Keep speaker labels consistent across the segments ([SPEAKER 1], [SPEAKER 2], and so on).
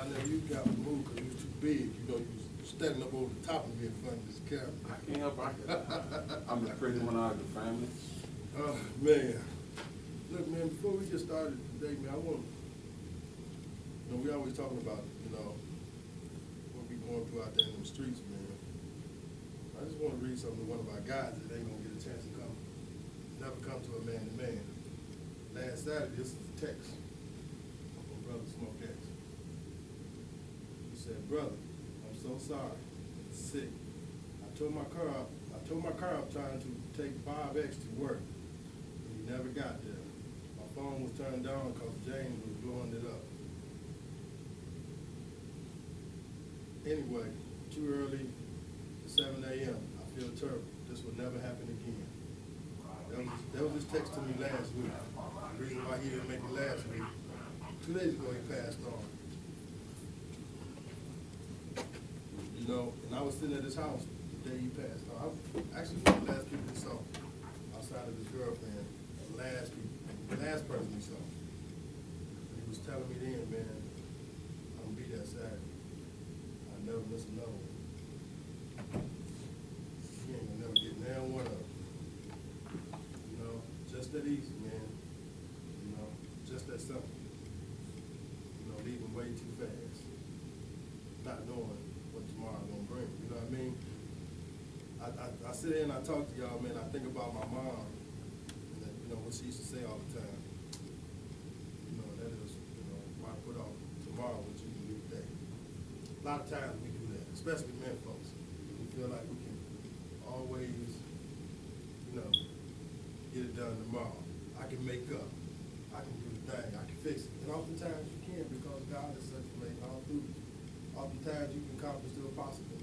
[SPEAKER 1] I know you got to move because you was too big. You know, you was standing up over the top of me in front of this camera.
[SPEAKER 2] I can't help it. I'm the pretty one out of the family.
[SPEAKER 1] Oh, man. Look, man, before we get started today, man, I want, you know, we always talking about, you know, what we going through out there in the streets, man. I just want to read something to one of our guys that ain't going to get a chance to come, never come to a man-to-man. Last Saturday, this is a text from Brother Smoke X. He said, brother, I'm so sorry. I'm sick. I tore my car up trying to take 5X to work. And he never got there. My phone was turned down because James was blowing it up. Anyway, too early, 7 a.m. I feel terrible. This will never happen again. That was his text to me last week. The reason why he didn't make it last week. 2 days ago he passed on. You know, and I was sitting at his house the day he passed on. I was actually one of the last people he saw outside of his girlfriend. The last person he saw. And he was telling me then, man, I'm gonna be there Saturday. I never miss another one. He ain't gonna never get down one of them. You know, just that easy, man. You know, just that simple. You know, leaving way too fast. Not knowing what tomorrow's gonna bring. You know what I mean? I sit here and I talk to y'all, man. I think about my mom. And that, you know, what she used to say all the time. You know, that is, you know, why put off tomorrow what you can do today. A lot of times we do that, especially men folks. We feel like we can always, you know, get it done tomorrow. I can make up. I can do the thing. I can fix it. And oftentimes you can because God is circulating all through you. Oftentimes you can accomplish the impossible.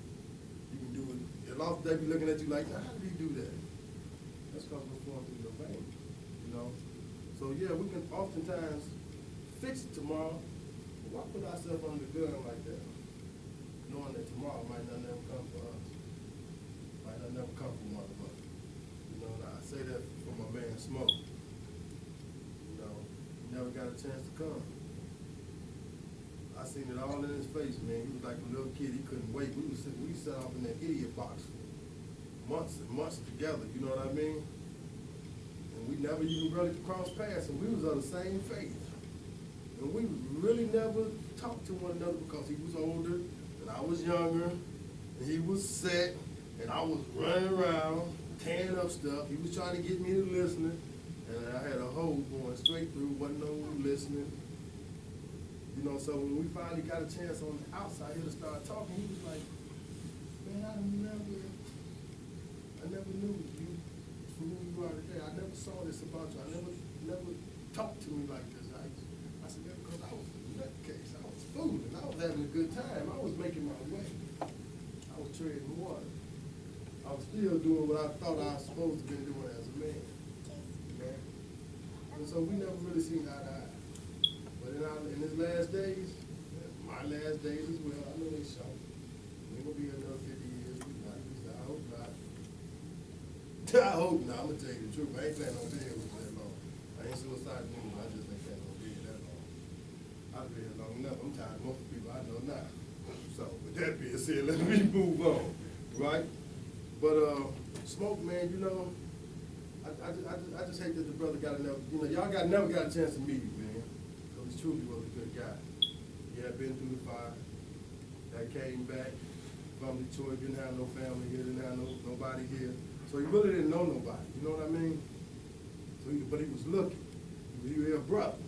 [SPEAKER 1] You can do it. And often they be looking at you like, how did he do that? That's because we're flowing through your veins, you know? So yeah, we can oftentimes fix it tomorrow. But why put ourselves under the gun like that? Knowing that tomorrow might not never come for us. Might not never come for one of us. You know, and I say that for my man Smoke. You know, he never got a chance to come. I seen it all in his face, man. He was like a little kid. He couldn't wait. We sat off in that idiot box for months and months together. You know what I mean? And we never even really crossed paths. And we was of the same faith. And we really never talked to one another because he was older and I was younger. And he was set. And I was running around, tearing up stuff. He was trying to get me to listen. And I had a hole going straight through. Wasn't no listening. You know, so when we finally got a chance on the outside here to start talking, he was like, man, I never knew you for who you are today. I never saw this about you. I never talked to me like this. I said, yeah, because I was in that case. I was fooling. I was having a good time. I was making my way. I was treading water. I was still doing what I thought I was supposed to be doing as a man. Man. And so we never really seen eye to eye. But in his last days, my last days as well, I know they short. Ain't gonna be another 50 years. I hope not. I hope not. I'm gonna tell you the truth. I ain't planning on being with that long. I ain't suicidal anyway. I just ain't planning on being that long. I've been here long enough. I'm tired of most people I know now. So with that being said, let me move on. Right? But Smoke, man, you know, I just hate that the brother got enough. You know, y'all never got a chance to meet him, man. He truly was a good guy. He had been through the fire, that came back from Detroit, didn't have no family here, didn't have nobody here. So he really didn't know nobody, you know what I mean? So but he was looking. He was abrupt,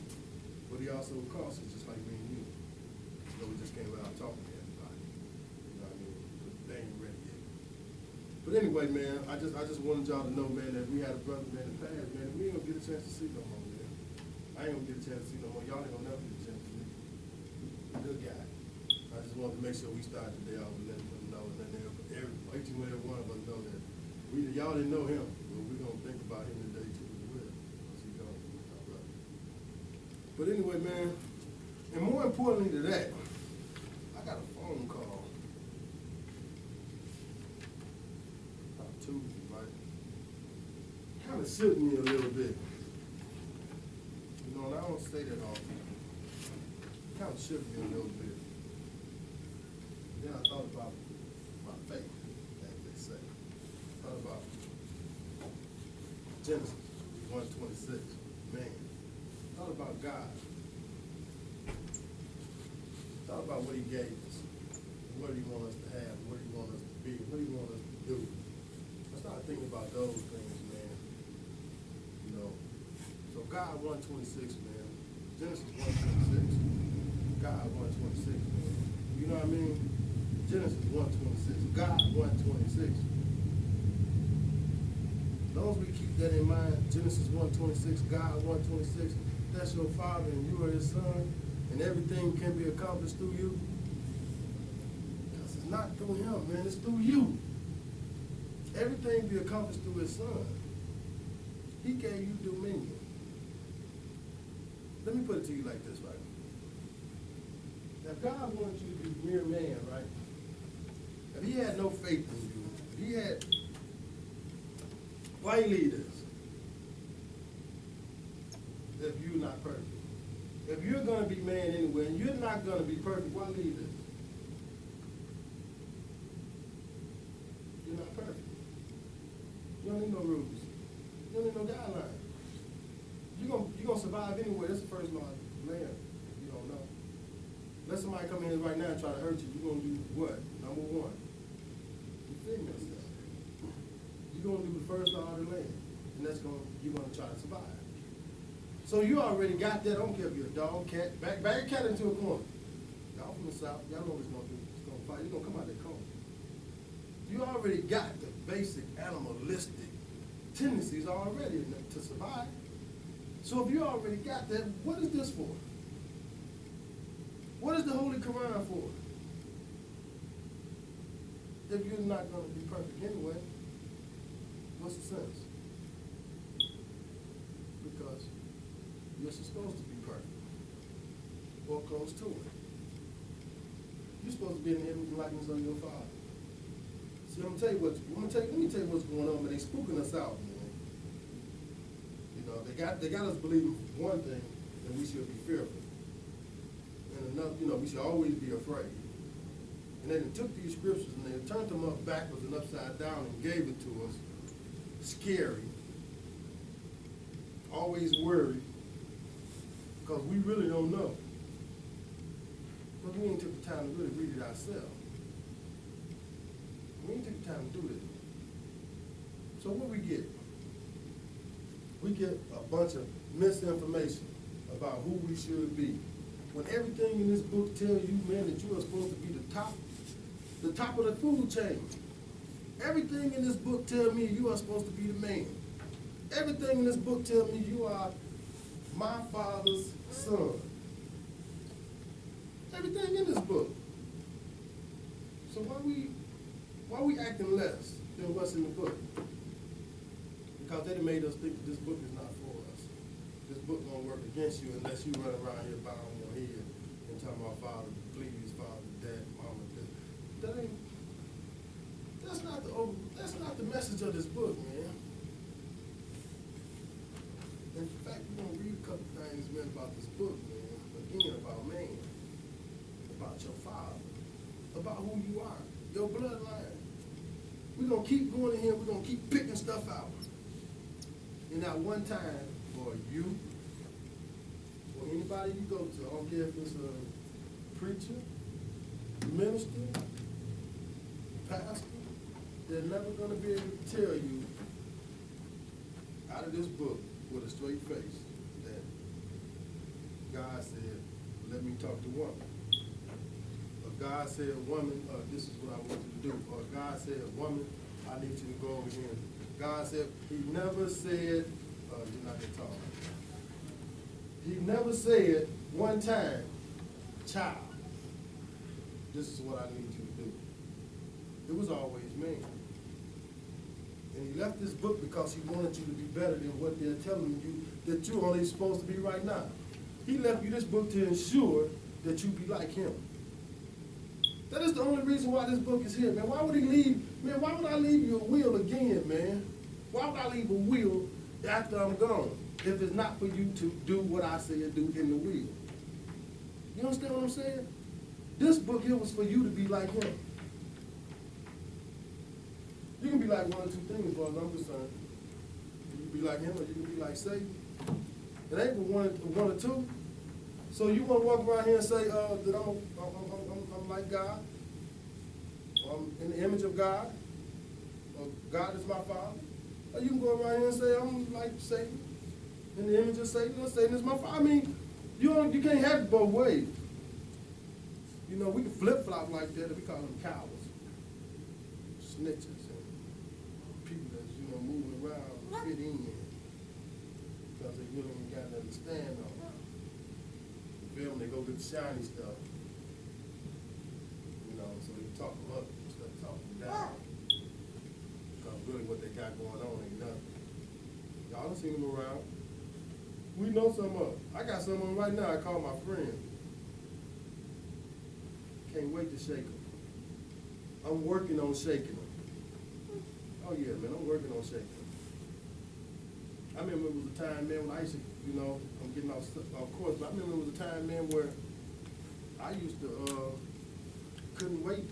[SPEAKER 1] but he also was cautious, just like me and you. So we just came out talking to everybody. You know what I mean? But they ain't ready yet. But anyway, man, I just wanted y'all to know, man, that we had a brother, man, in the past, man, and we ain't gonna get a chance to see no more, man. I ain't gonna get a chance to see no more. Y'all ain't gonna never get a chance to see. Good guy. I just wanted to make sure we started today off and letting them know, and then each and every one of us know that y'all didn't know him, but we're gonna think about him today too as well. Because he gone, our brother. But anyway, man, and more importantly to that, I got a phone call. About Tuesday, right? Kind of shook me a little bit. You know, and I don't say that often. Kind of shook me a little bit. Then I thought about my faith, as they say. I thought about Genesis 1:26. Man, I thought about God. I thought about what he gave us. What he wants us to have, what he wants us to be, what he wants us to do. I started thinking about those things, man. You know, so God 1:26, man. Genesis 1:26. God 1:26, man. You know what I mean? Genesis 1:26. God 1:26. As long as we keep that in mind, Genesis 1:26, God 1:26, that's your Father and you are his Son, and everything can be accomplished through you. Because it's not through him, man, it's through you. Everything be accomplished through his Son. He gave you dominion. Let me put it to you like this, right? Now, if God wanted you to be mere man, right? If he had no faith in you, if he had, why he lead us? If you're not perfect. If you're going to be man anyway, and you're not going to be perfect, why lead us? You're not perfect. You don't need no rules. You don't need no guidelines. You're gonna survive anyway. That's the first law of man. You don't know. Let somebody come in here right now and try to hurt you. You're gonna do what? Number one, defend yourself. You're gonna do the first law of the land, and you're gonna try to survive. So you already got that. I don't care if you're a dog, cat, back your cat into a corner. Y'all from the South, y'all know what it's gonna do. It's gonna fight. You're gonna come out that corner. You already got the basic animalistic tendencies already to survive. So if you already got that, what is this for? What is the Holy Quran for? If you're not going to be perfect anyway, what's the sense? Because you're supposed to be perfect, or close to it. You're supposed to be in the image and likeness of your Father. See, let me tell you what's going on, man. They spooking us out, man. You know, they got us believing one thing, that we should be fearful. And another, you know, we should always be afraid. And then they took these scriptures and they turned them up backwards and upside down and gave it to us. Scary. Always worried. Because we really don't know. But we ain't took the time to really read it ourselves. We ain't took the time to do this. So what we get? We get a bunch of misinformation about who we should be. When everything in this book tells you, man, that you are supposed to be the top of the food chain. Everything in this book tells me you are supposed to be the man. Everything in this book tells me you are my Father's son. Everything in this book. So why we acting less than what's in the book? Because they made us think that this book is not for us. This book won't work against you unless you run around here bowing your head and talking about Father, please, Father, Dad, Mama. That's not the message of this book, man. In fact, we're gonna read a couple things, man, about this book, man. Again, about man, about your Father, about who you are, your bloodline. We're gonna keep going in here. We're gonna keep picking stuff out. And at one time, for you, or anybody you go to, I don't care if it's a preacher, minister, pastor, they're never going to be able to tell you out of this book with a straight face that God said, let me talk to woman. Or God said, woman, this is what I want you to do. Or God said, woman, I need you to go over here. God said, he never said, you're not going to talk. He never said one time, child, this is what I need you to do. It was always man. And he left this book because he wanted you to be better than what they're telling you that you're only supposed to be right now. He left you this book to ensure that you be like him. That is the only reason why this book is here, man. Why would he leave, man, why would I leave you a will again, man? Why would I leave a will after I'm gone if it's not for you to do what I say do in the will? You understand what I'm saying? This book here was for you to be like him. You can be like one or two things, as far as I'm concerned. You can be like him, or you can be like Satan. It ain't but one or two. So you want to walk around here and say that I'm like God, or I'm in the image of God, or God is my Father. Or you can go around here and say I'm like Satan, in the image of Satan, or Satan is my Father. I mean, you can't have it both ways. You know, we can flip-flop like that, and we call them cowards, snitches, and people that's, you know, moving around, fit in, because they really ain't got nothing to stand on. You feel me? They go get the shiny stuff, you know, so they talk them up instead of talking them down. Because really what they got going on ain't nothing. Y'all done seen them around. We know some of them. I got some of them right now I call my friend. Can't wait to shake them. I'm working on shaking them. Oh yeah, man, I'm working on shaking them. I remember it was a time, man, when I used to, you know, I'm getting off course, but I remember it was a time, man, where I used to, couldn't wait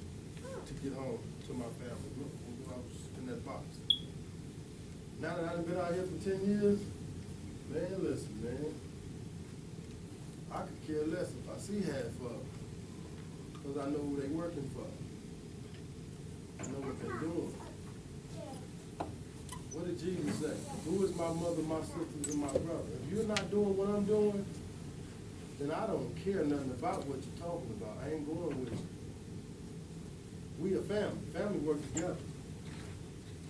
[SPEAKER 1] to get home to my family, you know, when I was in that box. Now that I've been out here for 10 years, man, listen, man, I could care less if I see half of them, because I know who they working for. I know what they're doing. What did Jesus say? Who is my mother, my sisters, and my brother? If you're not doing what I'm doing, then I don't care nothing about what you're talking about. I ain't going with you. We a family. Family work together.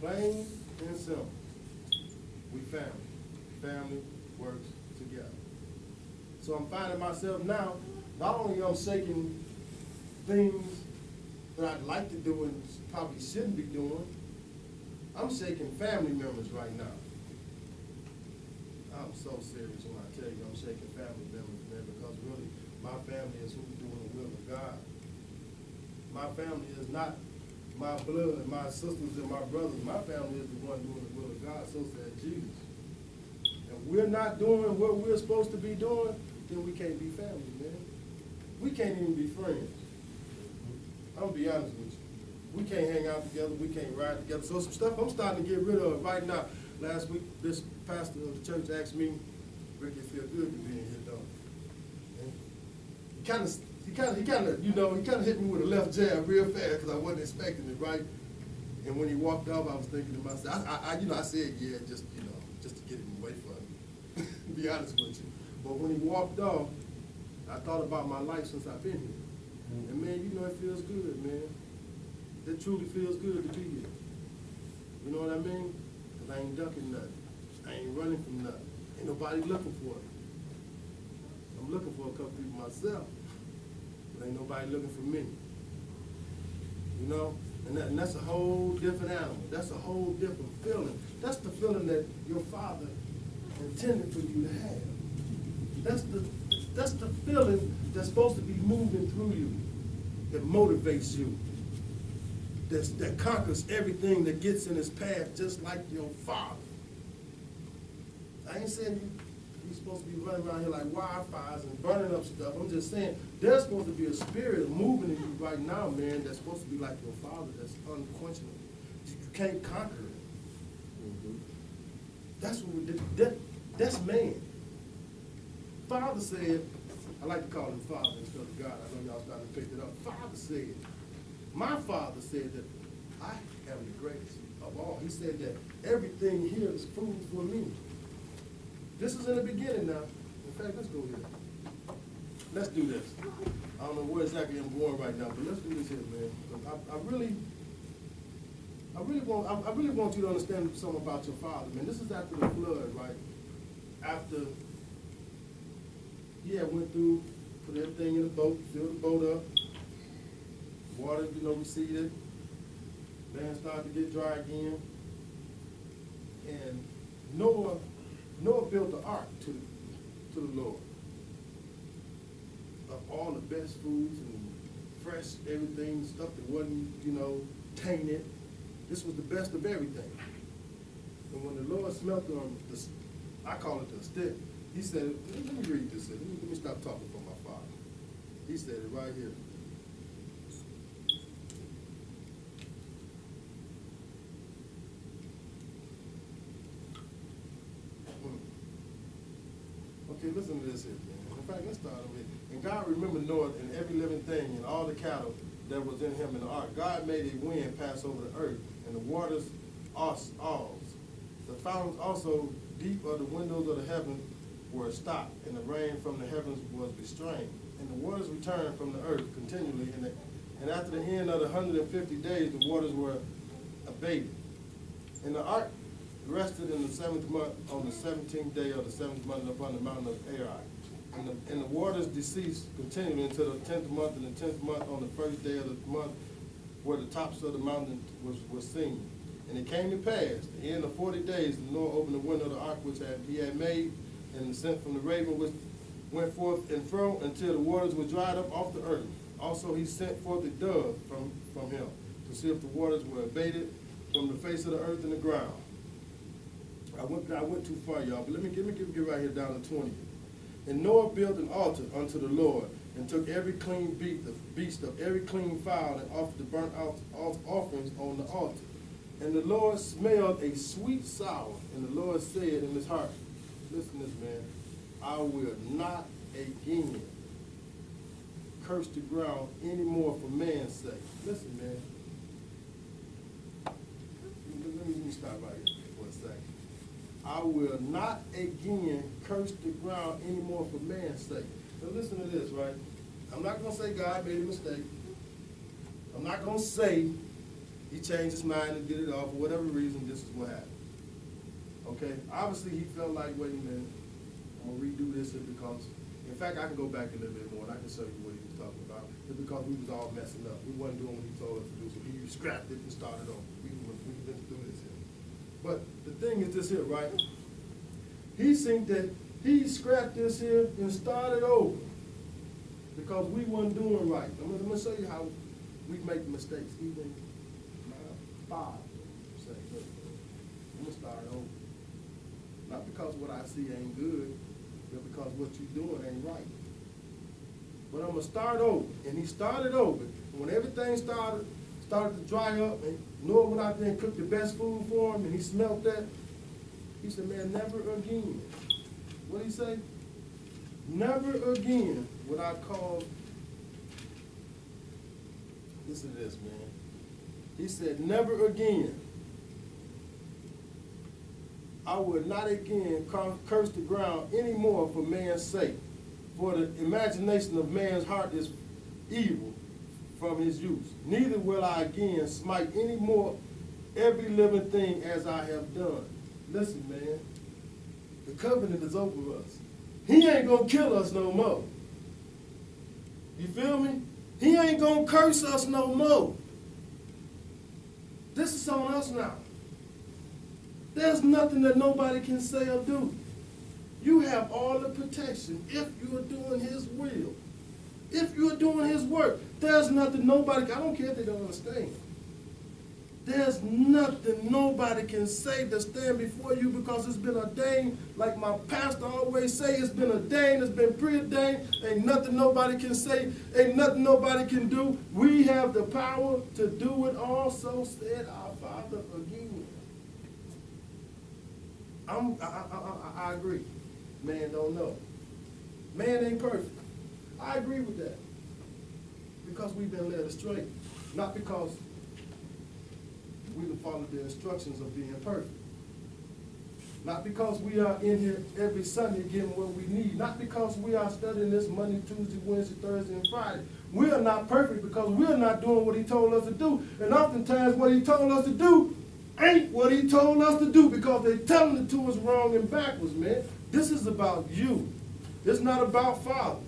[SPEAKER 1] Plain and simple. We family. Family works together. So I'm finding myself now, not only I'm shaking things that I'd like to do and probably shouldn't be doing, I'm shaking family members right now. I'm so serious when I tell you I'm shaking family members, man, because really, my family is who's doing the will of God. My family is not my blood, my sisters and my brothers. My family is the one doing the will of God, so said Jesus. And we're not doing what we're supposed to be doing, then we can't be family, man. We can't even be friends. I'm gonna be honest with you. We can't hang out together, we can't ride together. So some stuff I'm starting to get rid of right now. Last week, this pastor of the church asked me, Rick, it feel good to be in here, though. He kind of hit me with a left jab real fast because I wasn't expecting it, right? And when he walked off, I was thinking to myself, I said, yeah, just to get him away from me, to be honest with you. But when he walked off, I thought about my life since I've been here. And man, you know, it feels good, man. It truly feels good to be here. You know what I mean? Because I ain't ducking nothing. I ain't running from nothing. Ain't nobody looking for it. I'm looking for a couple people myself. But ain't nobody looking for me. You know? And that's a whole different animal. That's a whole different feeling. That's the feeling that your father intended for you to have. That's the feeling that's supposed to be moving through you. That motivates you. That conquers everything that gets in his path, just like your father. I ain't saying you're supposed to be running around here like wildfires and burning up stuff. I'm just saying there's supposed to be a spirit moving in you right now, man, that's supposed to be like your father, that's unquenchable. You can't conquer it. Mm-hmm. That's what we did. That's man. Father said, I like to call him Father instead of God. I know y'all starting to pick it up. Father said, my father said that I am the greatest of all. He said that everything here is food for me. This is in the beginning now. In fact, let's go here. Let's do this. I don't know where exactly I'm going right now, but let's do this here, man. I really want you to understand something about your father, man. This is after the flood, right? After went through, put everything in the boat, filled the boat up. Water, receded. Land started to get dry again. And Noah built the ark to the Lord. Of all the best foods and fresh everything, stuff that wasn't, tainted. This was the best of everything. And when the Lord smelt on I call it the stick, he said, let me read this. Let me stop talking for my father. He said it right here. Okay, listen to this here, man. In fact, let's start over here. And God remembered Noah and every living thing and all the cattle that was in him in the ark. God made a wind pass over the earth, and the waters awes. The fountains also deep of the windows of the heaven were stopped, and the rain from the heavens was restrained. And the waters returned from the earth continually, and after the end of the 150 days, the waters were abated. And the ark rested in the 7th month on the 17th day of the 7th month upon the mountain of Arad. And the waters deceased continually until the 10th month, and the 10th month on the first day of the month, where the tops of the mountain was seen. And it came to pass, at the end of 40 days, the Lord opened the window of the ark which he had made, and sent from the raven which went forth and fro until the waters were dried up off the earth. Also he sent forth a dove from him to see if the waters were abated from the face of the earth and the ground. I went too far, y'all, but let me get right here down to 20. And Noah built an altar unto the Lord, and took every clean beast of every clean fowl, and offered the burnt offerings on the altar. And the Lord smelled a sweet savour, and the Lord said in his heart, listen to this, man, I will not again curse the ground anymore for man's sake. Listen, man. Let me stop right here for a second. I will not again curse the ground anymore for man's sake. Now listen to this, right? I'm not going to say God made a mistake. I'm not going to say he changed his mind and did it all for whatever reason. This is what happened. Okay? Obviously, he felt like, wait a minute, I'm going to redo this because, in fact, I can go back a little bit more and I can show you what he was talking about. It's because we was all messing up. We wasn't doing what he told us to do, so he scrapped it and started over. We've been through this here. But the thing is this here, right? He think that he scrapped this here and started over because we wasn't doing right. I'm going to show you how we make mistakes. Even my father say, look, I'm going to start over. Not because what I see ain't good, but because what you're doing ain't right. But I'm going to start over. And he started over. And when everything started to dry up, and Noah went out there and cooked the best food for him, and he smelt that, he said, man, never again. What did he say? Never again would I cause, listen to this, man. He said, never again. I would not again curse the ground anymore for man's sake. For the imagination of man's heart is evil from his youth. Neither will I again smite any more every living thing as I have done. Listen, man, the covenant is over us. He ain't gonna kill us no more. You feel me? He ain't gonna curse us no more. This is on us now. There's nothing that nobody can say or do. You have all the protection if you're doing his will. If you're doing his work, there's nothing nobody, I don't care if they don't understand. There's nothing nobody can say to stand before you because it's been ordained. Like my pastor always say, it's been ordained, it's been preordained. Ain't nothing nobody can say, ain't nothing nobody can do. We have the power to do it all, so said our Father again. I agree. Man don't know. Man ain't perfect. I agree with that. Because we've been led astray. Not because we have followed the instructions of being perfect. Not because we are in here every Sunday getting what we need. Not because we are studying this Monday, Tuesday, Wednesday, Thursday, and Friday. We are not perfect because we are not doing what he told us to do. And oftentimes what he told us to do ain't what he told us to do because they're telling it to us wrong and backwards, man. This is about you. It's not about Father.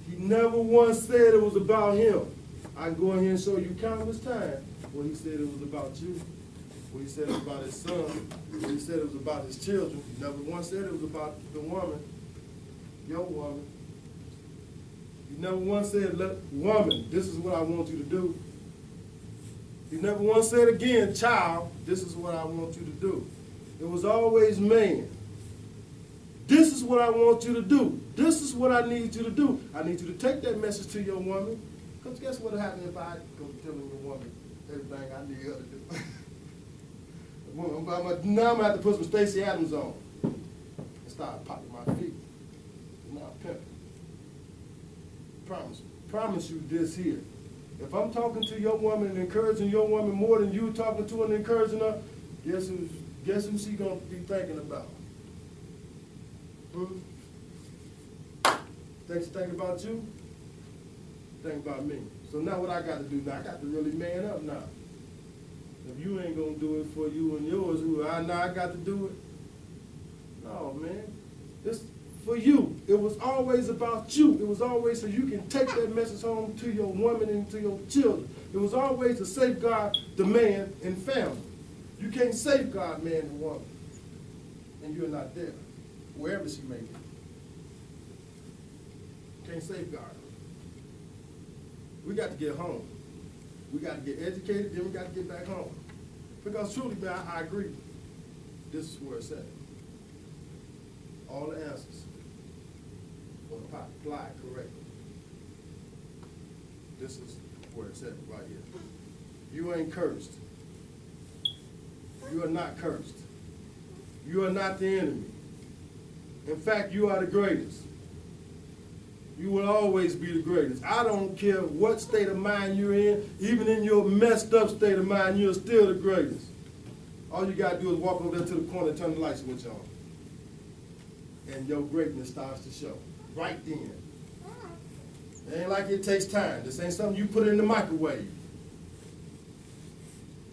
[SPEAKER 1] He never once said it was about him. I can go in here and show you countless times when he said it was about you, when he said it was about his son, when he said it was about his children. He never once said it was about the woman, your woman. He never once said, woman, this is what I want you to do. He never once said again, child, this is what I want you to do. It was always man. This is what I want you to do. This is what I need you to do. I need you to take that message to your woman. Because guess what will happen if I go telling your woman everything I need her to do? Now I'm going to have to put some Stacey Adams on and start popping my feet. promise you this here. If I'm talking to your woman and encouraging your woman more than you talking to her and encouraging her, guess who she gonna be thinking about? Think she thinking about you? Think about me. So now what I got to do now? I got to really man up now. If you ain't gonna do it for you and yours, now I got to do it. No, man. It's for you. It was always about you. It was always so you can take that message home to your woman and to your children. It was always to safeguard the man and family. You can't safeguard man and woman, and you're not there, wherever she may be. Can't safeguard her. We got to get home. We got to get educated, then we got to get back home. Because truly, man, I agree. This is where it's at. All the answers will apply correctly. This is where it's at right here. You ain't cursed. You are not cursed. You are not the enemy. In fact, you are the greatest. You will always be the greatest. I don't care what state of mind you're in, even in your messed up state of mind, you're still the greatest. All you gotta do is walk over there to the corner and turn the light switch on. And your greatness starts to show. Right then. It ain't like it takes time. This ain't something you put in the microwave.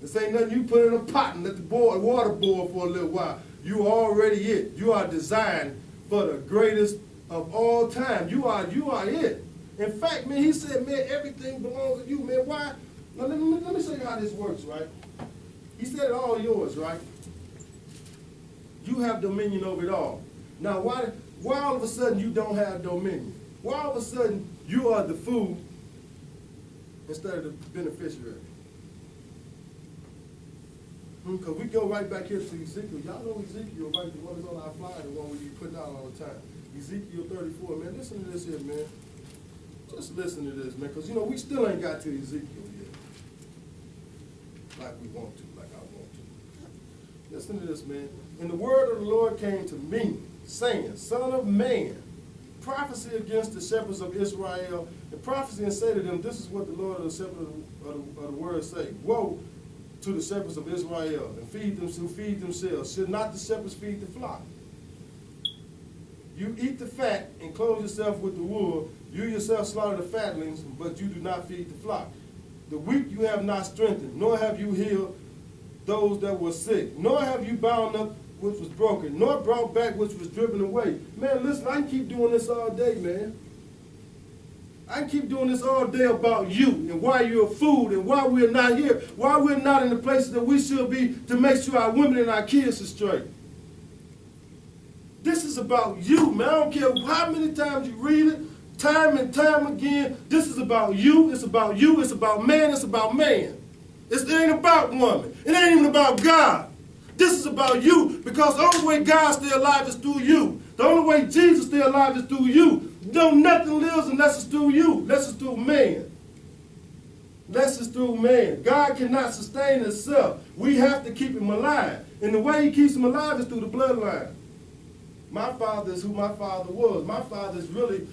[SPEAKER 1] This ain't nothing you put in a pot and let the water boil for a little while. You are already it. You are designed for the greatest of all time. You are it. In fact, man, he said, man, everything belongs to you, man. Why? Now, let me show you how this works, right? He said it all yours, right? You have dominion over it all. Now, why all of a sudden you don't have dominion? Why all of a sudden you are the food instead of the beneficiary? Because we go right back here to Ezekiel. Y'all know Ezekiel, right? The one that's on our flyer, the one we be putting out all the time. Ezekiel 34, man. Listen to this here, man. Just listen to this, man. Because, we still ain't got to Ezekiel yet. Like we want to, like I want to. Listen to this, man. And the word of the Lord came to me, saying, Son of man, prophecy against the shepherds of Israel, and prophecy and say to them, this is what the Lord of the shepherds of the word say. Woe to the shepherds of Israel, and feed them who feed themselves. Should not the shepherds feed the flock? You eat the fat and clothe yourself with the wool. You yourself slaughter the fatlings, but you do not feed the flock. The weak you have not strengthened, nor have you healed those that were sick, nor have you bound up which was broken, nor brought back which was driven away. Man, listen, I can keep doing this all day, man. I can keep doing this all day about you and why you're a fool and why we're not here, why we're not in the places that we should be to make sure our women and our kids are straight. This is about you, man. I don't care how many times you read it, time and time again. This is about you. It's about you. It's about man. It's about man. It ain't about woman. It ain't even about God. This is about you, because the only way God's still alive is through you. The only way Jesus is still alive is through you. Nothing lives unless it's through you. Unless it's through man. Unless it's through man. God cannot sustain himself. We have to keep him alive. And the way he keeps him alive is through the bloodline. My father is who my father was. My father is really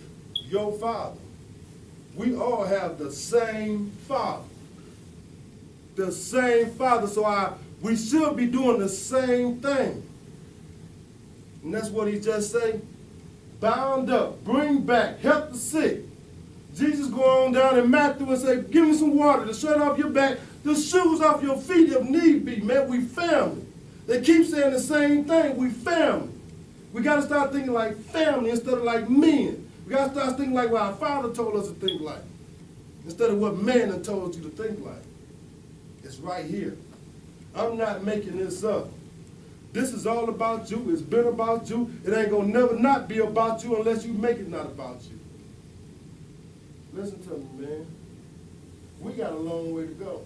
[SPEAKER 1] your father. We all have the same father. The same father. So we should be doing the same thing. And that's what he just said. Bound up, bring back, help the sick. Jesus go on down in Matthew and say, give me some water, the shirt off your back, the shoes off your feet if need be, man. We family. They keep saying the same thing. We family. We got to start thinking like family instead of like men. We got to start thinking like what our Father told us to think like, instead of what man had told you to think like. It's right here. I'm not making this up. This is all about you. It's been about you. It ain't going to never not be about you unless you make it not about you. Listen to me, man. We got a long way to go.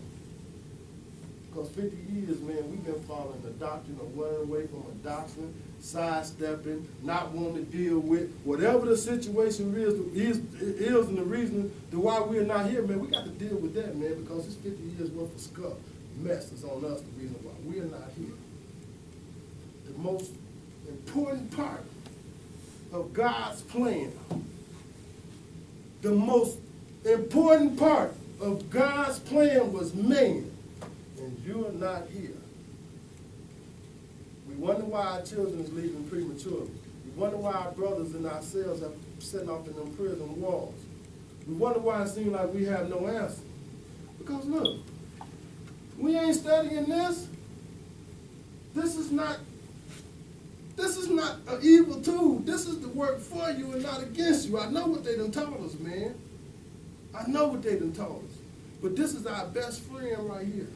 [SPEAKER 1] Because 50 years, man, we've been following the doctrine of running away from a doctrine, sidestepping, not wanting to deal with whatever the situation is and the reason to why we're not here, man. We got to deal with that, man, because it's 50 years worth of scuff, mess that's on us, the reason why we're not here. The most important part of God's plan the most important part of God's plan was man, and you're not here. We wonder why our children is leaving prematurely. We wonder why our brothers and ourselves are sitting off in them prison walls. We wonder why it seems like we have no answer. Because look, we ain't studying this. This is not an evil tool. This is to work for you and not against you. I know what they done taught us, man. I know what they done taught us. But this is our best friend right here.